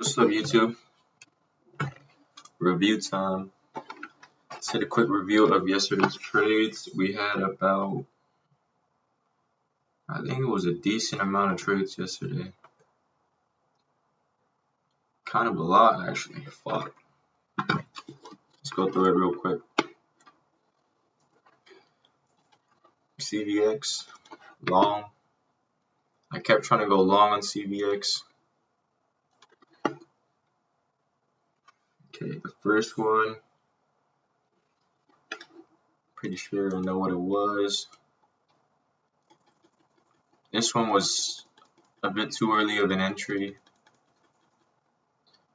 What's up, YouTube? Review time. Let's hit a quick review of yesterday's trades. We had about, I think it was a decent amount of trades yesterday. Kind of a lot, actually. Fuck. Let's go through it real quick. CVX, long. I kept trying to go long on CVX. Okay, the first one, pretty sure I know what it was. This one was a bit too early of an entry.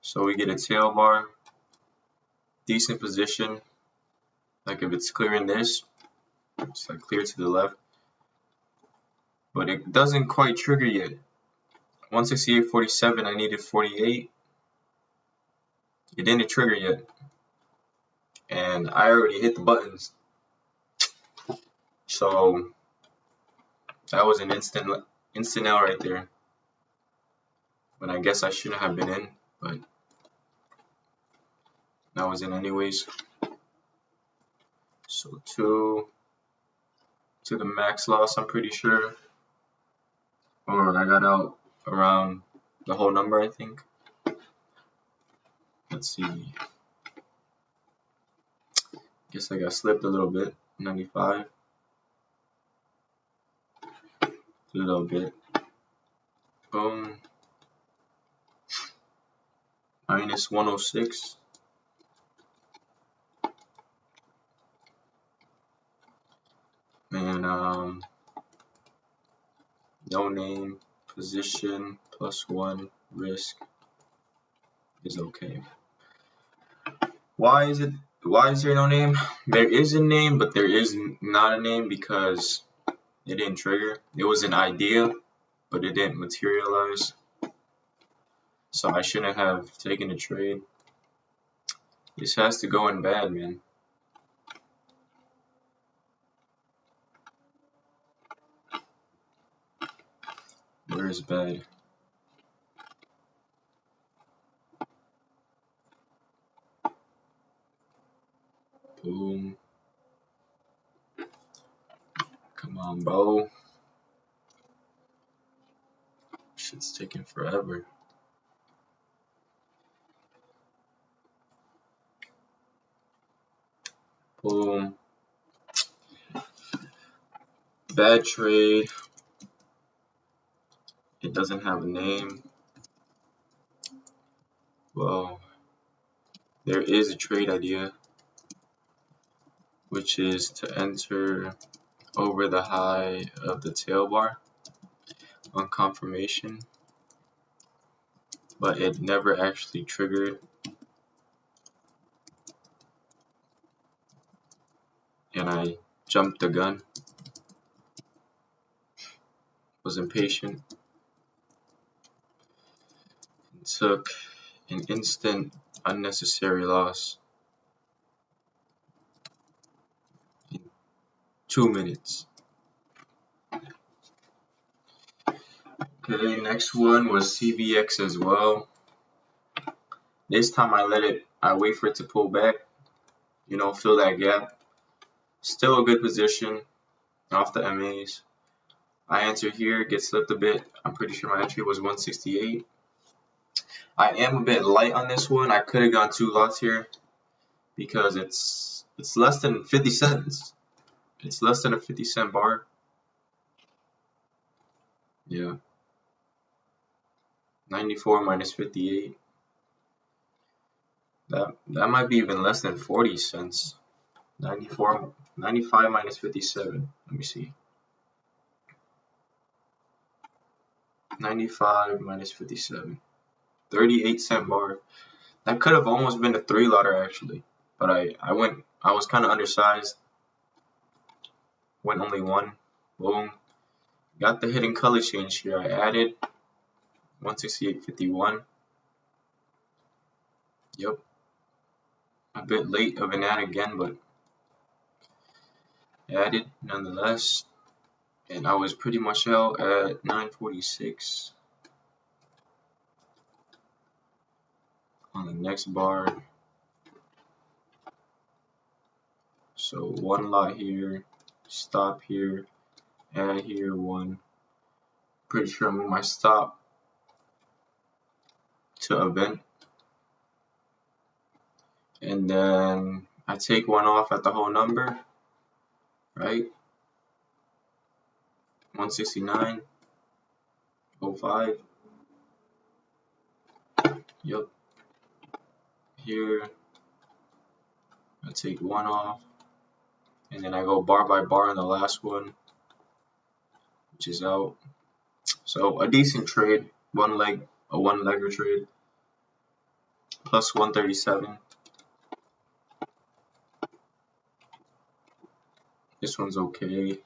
So we get a tail bar, decent position. Like if it's clearing this, it's like clear to the left. But it doesn't quite trigger yet. 168.47, I needed 48. It didn't trigger yet. And I already hit the buttons. So that was an instant L right there. But I guess I shouldn't have been in, but I was in anyways. So 2 to the max loss, I'm pretty sure. Or I got out around the whole number, I think. Let's see. Guess I got slipped a little bit. 95. A little bit. Boom. Minus 106. And no name, position, +1, risk is okay. Why is there no name? There is a name, but there is not a name because it didn't trigger. It was an idea, but it didn't materialize. So I shouldn't have taken a trade. This has to go in bad, man. Where is bad? Boom. Come on, bro. Shit's taking forever. Boom. Bad trade. It doesn't have a name. Well, there is a trade idea, which is to enter over the high of the tail bar on confirmation, but it never actually triggered. And I jumped the gun. Was impatient. And took an instant unnecessary loss in 2 minutes. Okay, next one was CVX as well. This time I wait for it to pull back, you know, fill that gap. Still a good position off the MAs. I enter here, get slipped a bit. I'm pretty sure my entry was 168. I am a bit light on this one. I could have gone 2 lots here because it's less than 50 cents. It's less than a 50-cent bar. Yeah. 94 minus 58. That might be even less than 40 cents. 95 minus 57. Let me see. 95 minus 57. 38-cent bar. That could have almost been a 3-lotter actually, but I was kind of undersized. Went only 1. Boom. Got the hidden color change here. I added 168.51. Yep. A bit late of an ad again, but added nonetheless. And I was pretty much out at 946. on the next bar. So one lot here, stop here, add here one. Pretty sure I move my stop to event, and then I take one off at the whole number, right? 169.05. Yep. Here I take one off, and then I go bar by bar on the last one, which is out. So a decent trade, a one-legger trade, plus 137. This one's okay.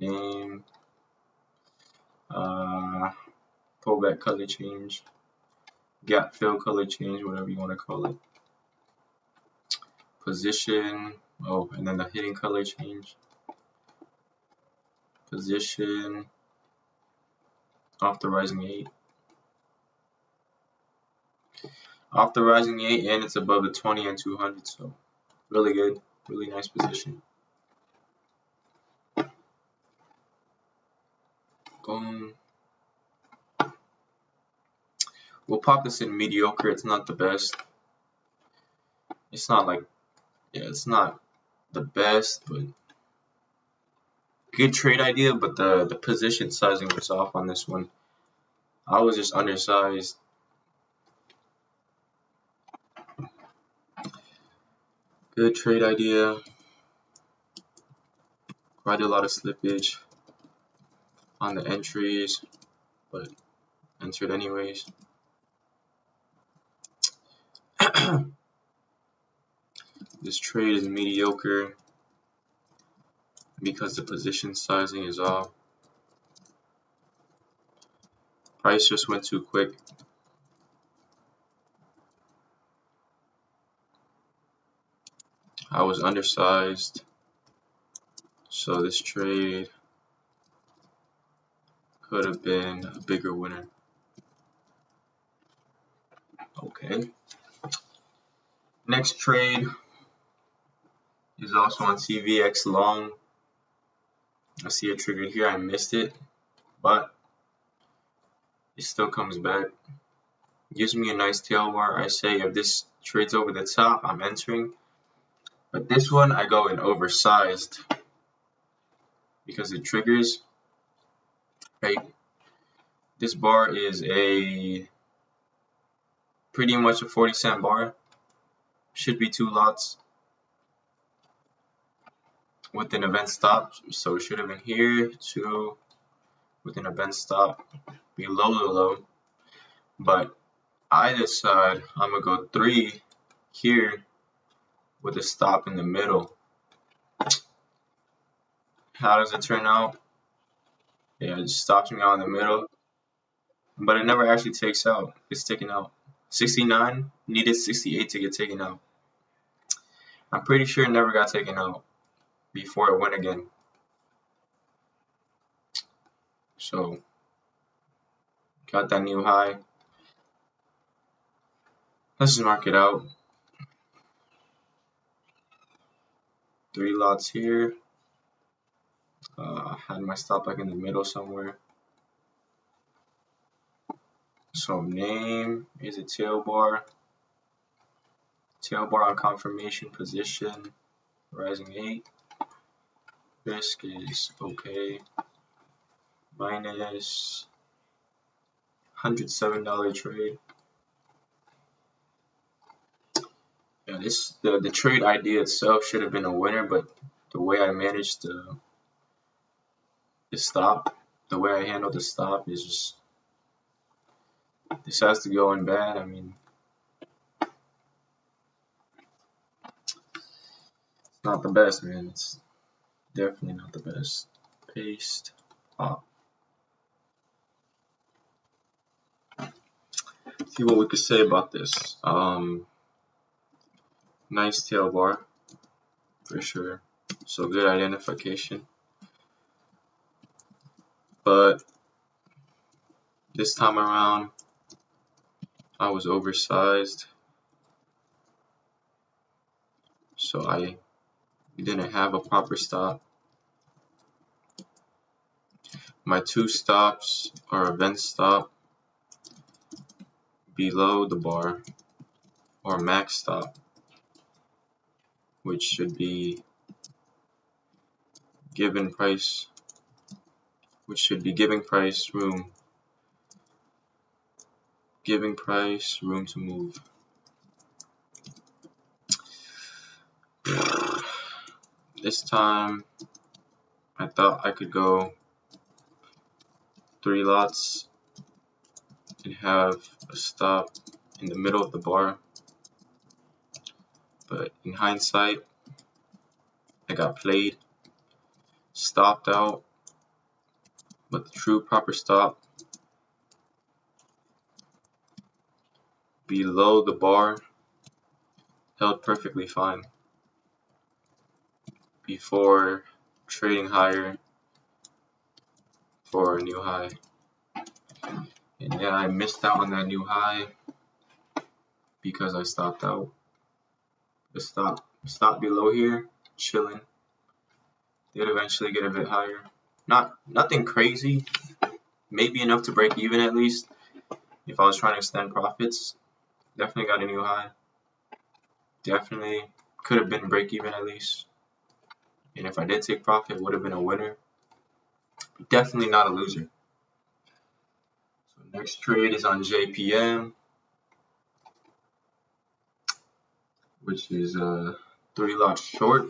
Name, pullback color change, gap fill color change, whatever you want to call it. Position, oh, and then the hidden color change. Position, off the rising 8. Off the rising 8, and it's above the 20 and 200, so really good, really nice position. Boom. We'll pop this in mediocre. It's not the best. It's not like, yeah, it's not the best, but good trade idea. But the position sizing was off on this one. I was just undersized. Good trade idea. Quite a lot of slippage on the entries, but entered anyways. This trade is mediocre because the position sizing is off. Price just went too quick. I was undersized, so this trade could have been a bigger winner. Okay. Next trade is also on CVX long. I see it triggered here. I missed it, but it still comes back. Gives me a nice tail bar. I say if this trades over the top, I'm entering. But this one, I go in oversized because it triggers. Right. This bar is a pretty much a 40-cent bar. Should be 2 lots with an event stop. So it should have been here, 2 with an event stop below the low. But I decide I'm going to go 3 here with a stop in the middle. How does it turn out? Yeah, it just stops me out in the middle. But it never actually takes out. It's taken out. 69, needed 68 to get taken out. I'm pretty sure it never got taken out before it went again. So, got that new high. Let's just mark it out. 3 lots here. Had my stop like in the middle somewhere. So name is a tail bar. Tail bar on confirmation position. Rising 8. Risk is okay. Minus $107 trade. Yeah, the trade idea itself should have been a winner, but the way I managed the stop, the way I handled the stop is just, this has to go in bad. I mean, it's not the best, man. It's definitely not the best. Paste, pop. See what we could say about this. Nice tail bar for sure. So good identification. But this time around, I was oversized, so I didn't have a proper stop. My two stops are event stop below the bar, or max stop, which should be giving price room to move. This time I thought I could go 3 lots and have a stop in the middle of the bar, but in hindsight I got played, stopped out, but the true proper stop below the bar held perfectly fine before trading higher for a new high. And yeah, I missed out on that new high because I stopped out. The stop below here, chilling. Did eventually get a bit higher. Nothing crazy, maybe enough to break even at least. If I was trying to extend profits, definitely got a new high. Definitely could have been break even at least. And if I did take profit, would have been a winner. Definitely not a loser. So next trade is on JPM, which is 3 lots short.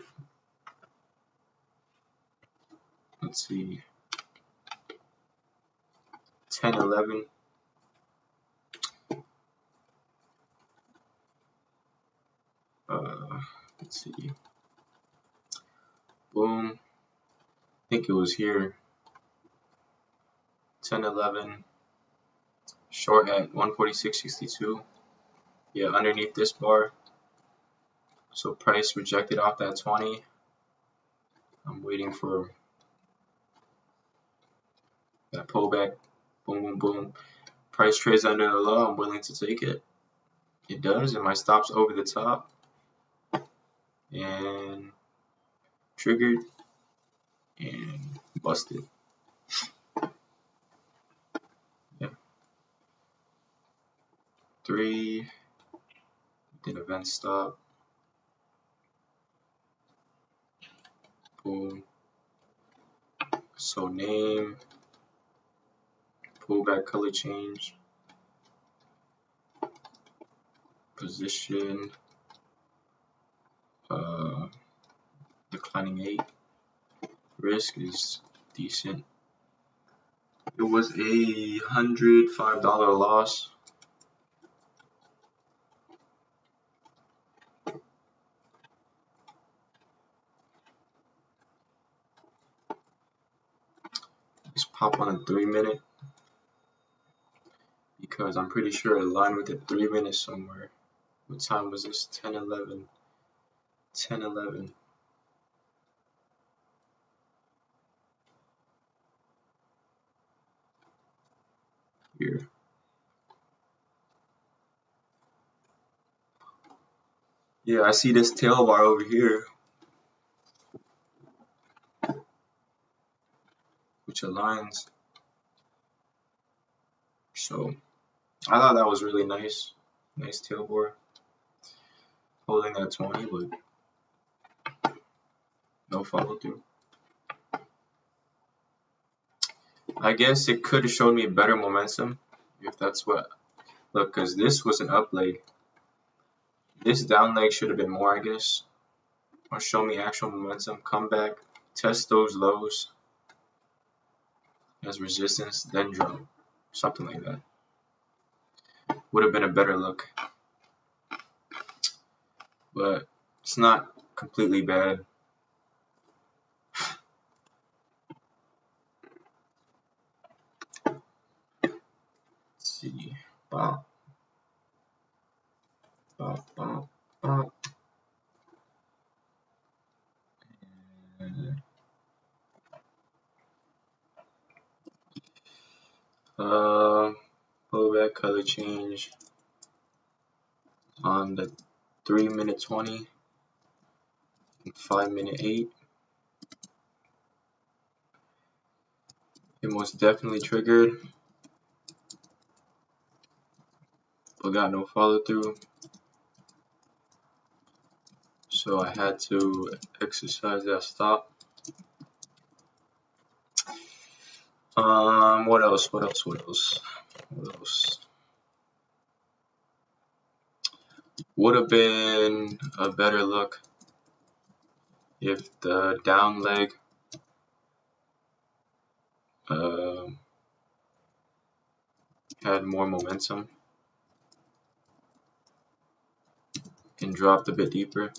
Let's see, 10, 11. Let's see. Boom. I think it was here. 10, 11. Short at 146.62. Yeah, underneath this bar. So price rejected off that 20. I'm waiting for that pullback. Boom, boom, boom. Price trades under the low. I'm willing to take it. It does, and my stop's over the top. And triggered and busted. Yeah. 3. Did event stop. Boom. So name. Pullback color change. Position. Declining 8. Risk is decent. It was a $105 loss. Let's pop on a 3-minute because I'm pretty sure it aligned with the 3-minute somewhere. What time was this? 10:11. 10:11. Here. Yeah, I see this tail bar over here, which aligns. So I thought that was really nice. Nice tail bar. Holding that 20, but no follow through. I guess it could have showed me better momentum if that's what. Look, because this was an up leg. This down leg should have been more, I guess. Or show me actual momentum. Come back, test those lows as resistance, then drop. Something like that. Would have been a better look. But it's not completely bad. Let's see. Bop. Bop, bop, bop. Pullback color change. on the 3-minute 20 and 5-minute 8. It most definitely triggered, but got no follow through. So I had to exercise that stop. What else? Would have been a better look if the down leg had more momentum and dropped a bit deeper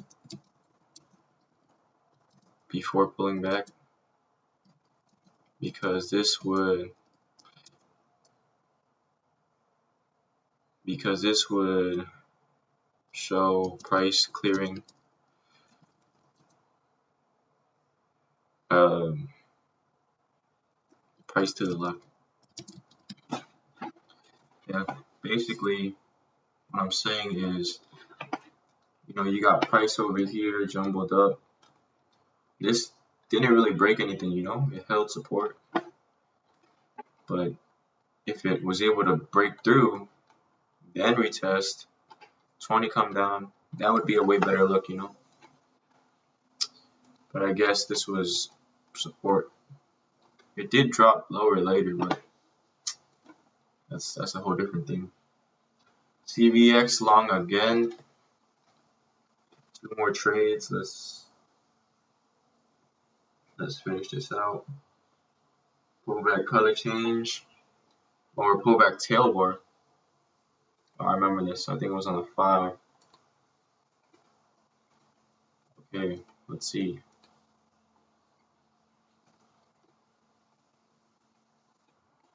before pulling back, because this would show price clearing price to the left. Yeah, basically what I'm saying is, you got price over here jumbled up. This didn't really break anything, it held support, but if it was able to break through, then retest, 20 come down, that would be a way better look, But I guess this was support. It did drop lower later, but that's a whole different thing. CVX long again. 2 more trades. Let's finish this out. Pullback color change, or pullback tail bar. Oh, I remember this. I think it was on the 5. Okay, let's see.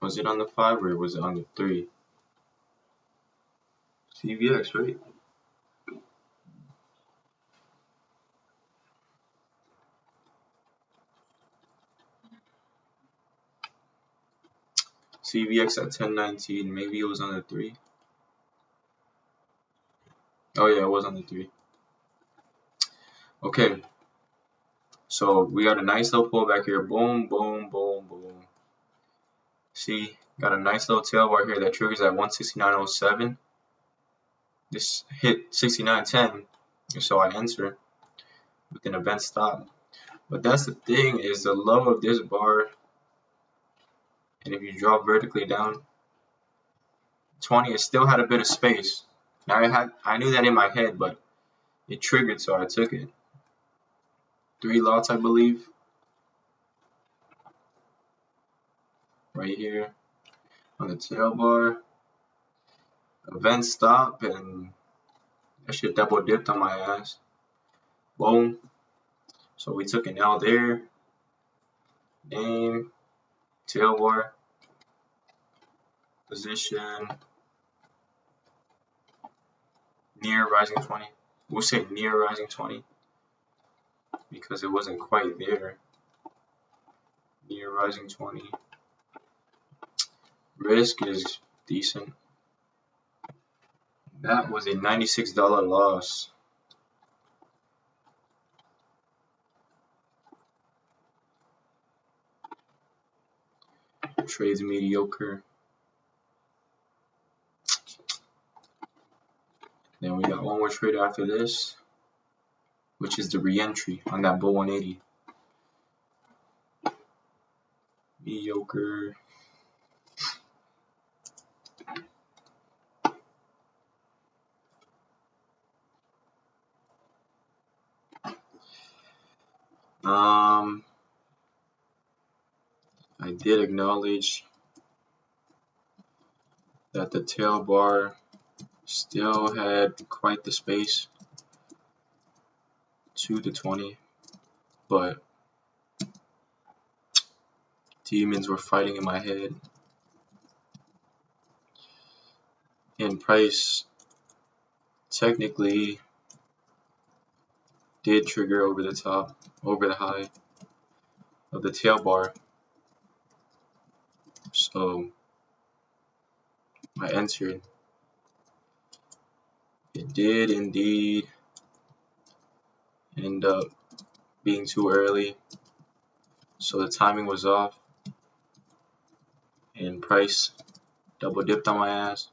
Was it on the 5 or was it on the 3? CVX, right? CVX at 1019. Maybe it was on the 3. Oh yeah, it was on the 3. Okay. So we got a nice little pullback here. Boom, boom, boom, boom. See, got a nice little tail bar here that triggers at 169.07. This hit 69.10, so I enter with an event stop. But that's the thing, is the low of this bar, and if you drop vertically down, 20, it still had a bit of space. Now I knew that in my head, but it triggered, so I took it. 3 lots, I believe, right here on the tail bar. Event stop, and that shit double dipped on my ass. Boom. So we took an L there. Name, tail bar, position, near rising 20. We'll say near rising 20 because it wasn't quite there. Near rising 20. Risk is decent. That was a $96 loss. Trade's mediocre. Then we got one more trade after this, which is the re-entry on that bull 180. Mediocre. I did acknowledge that the tail bar still had quite the space to the 20, but demons were fighting in my head, and price technically did trigger over the high of the tail bar. So I entered It did indeed end up being too early, so the timing was off and price double dipped on my ass.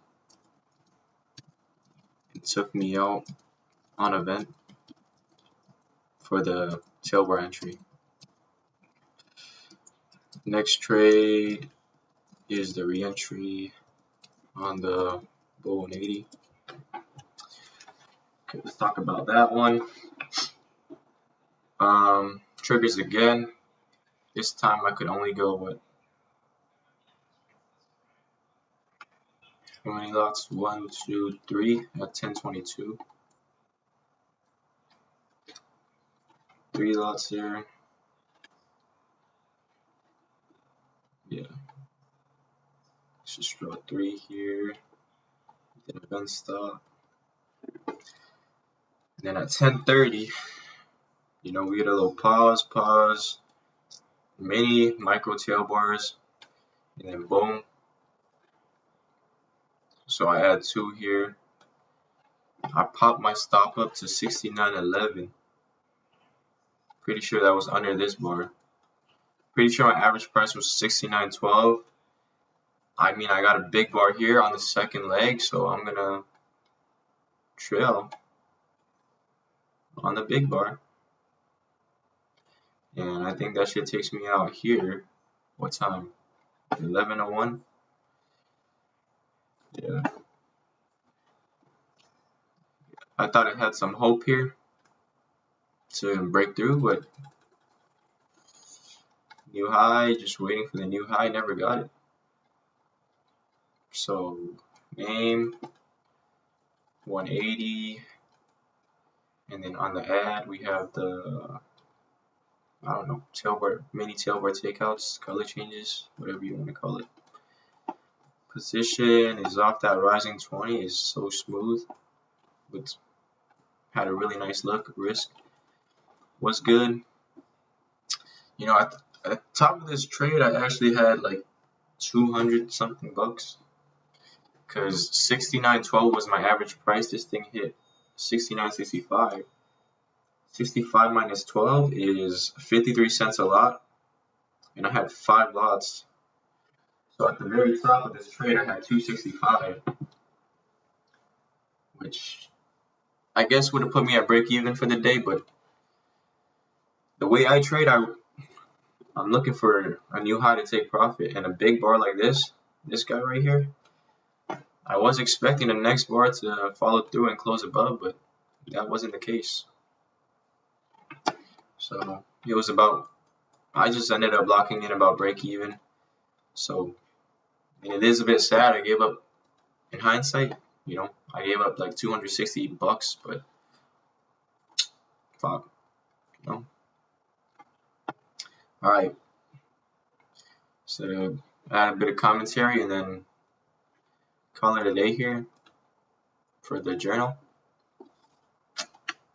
It took me out on event for the tail bar entry. Next trade is the re-entry on the bull 180. Okay, let's talk about that one. Triggers again. This time I could only go with how many lots? 1, 2, 3 at 1022. 3 lots here. Yeah. Let's just draw 3 here. Then event stop. And then at 1030, you know, we get a little pause, mini micro tail bars, and then boom. So I add 2 here. I pop my stop up to 69.11. Pretty sure that was under this bar. Pretty sure my average price was 69.12. I mean, I got a big bar here on the second leg, so I'm gonna trail on the big bar. And I think that shit takes me out here. What time? 11:01. Yeah. I thought it had some hope here to break through, but new high, just waiting for the new high, never got it. So name 180, and then on the ad we have the, I don't know, tailbar, mini tailbar takeouts, color changes, whatever you want to call it. Position is off that rising 20, is so smooth. It's had a really nice look. Risk was good. You know, at the top of this trade, I actually had like 200 something bucks, because 69.12 was my average price. This thing hit 69.65. 65 minus 12 is 53 cents a lot, and I had 5 lots. So at the very top of this trade, I had 265, which I guess would have put me at break even for the day. But the way I trade, I'm looking for a new high to take profit, and a big bar like this guy right here, I was expecting the next bar to follow through and close above, but that wasn't the case. So it was about, I just ended up locking in about break even. So, and it is a bit sad. I gave up, in hindsight, you know, I gave up like 260 bucks, but fuck, you know. All right. So add a bit of commentary and then call it a day here for the journal.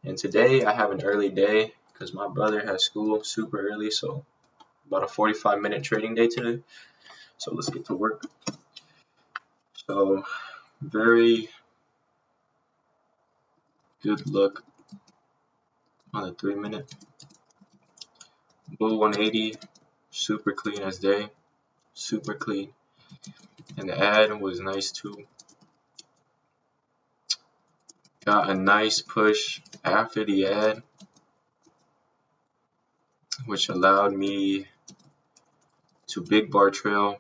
And today I have an early day because my brother has school super early, so about a 45-minute trading day today. So let's get to work. So very good look on the 3-minute. Bull 180, super clean as day, super clean. And the ad was nice too. Got a nice push after the ad, which allowed me to big bar trail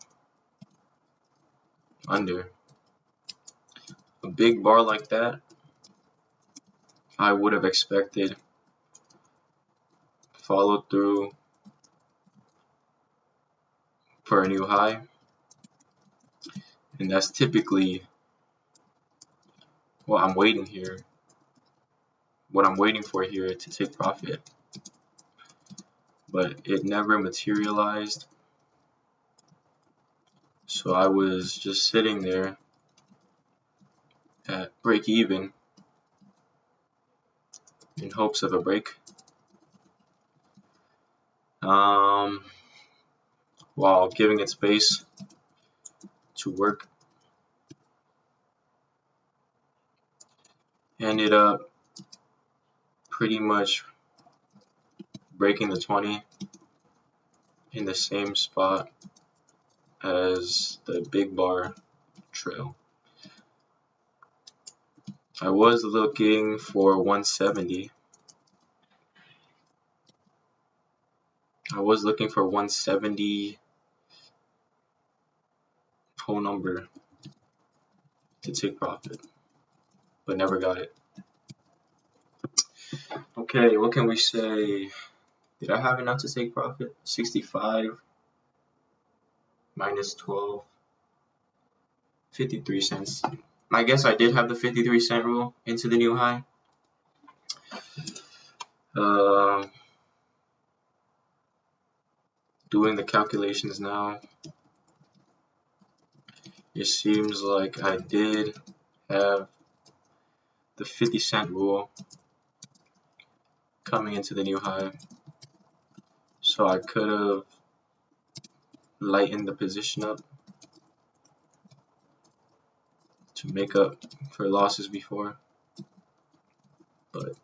under. A big bar like that, I would have expected follow through for a new high, and that's typically what I'm waiting for here to take profit. But it never materialized, so I was just sitting there at break even in hopes of a break, while giving it space to work. ended up pretty much breaking the 20 in the same spot as the big bar trail. I was looking for 170. I was looking for 170 whole number to take profit, but never got it. Okay, what can we say? Did I have enough to take profit? 65 minus 12, 53 cents. I guess I did have the 53-cent rule into the new high. Doing the calculations now, it seems like I did have the 50-cent rule coming into the new high, so I could have lightened the position up to make up for losses before, but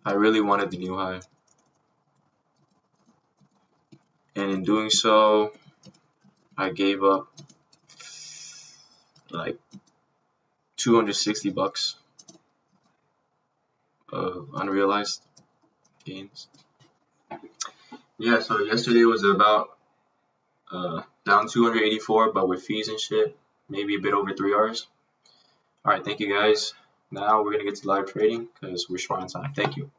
I really wanted the new high, and in doing so I gave up like 260 bucks of unrealized gains. Yeah, so yesterday was about down 284, but with fees and shit, maybe a bit over 3 hours. Alright, thank you guys. Now we're gonna get to live trading because we're short on time. Thank you.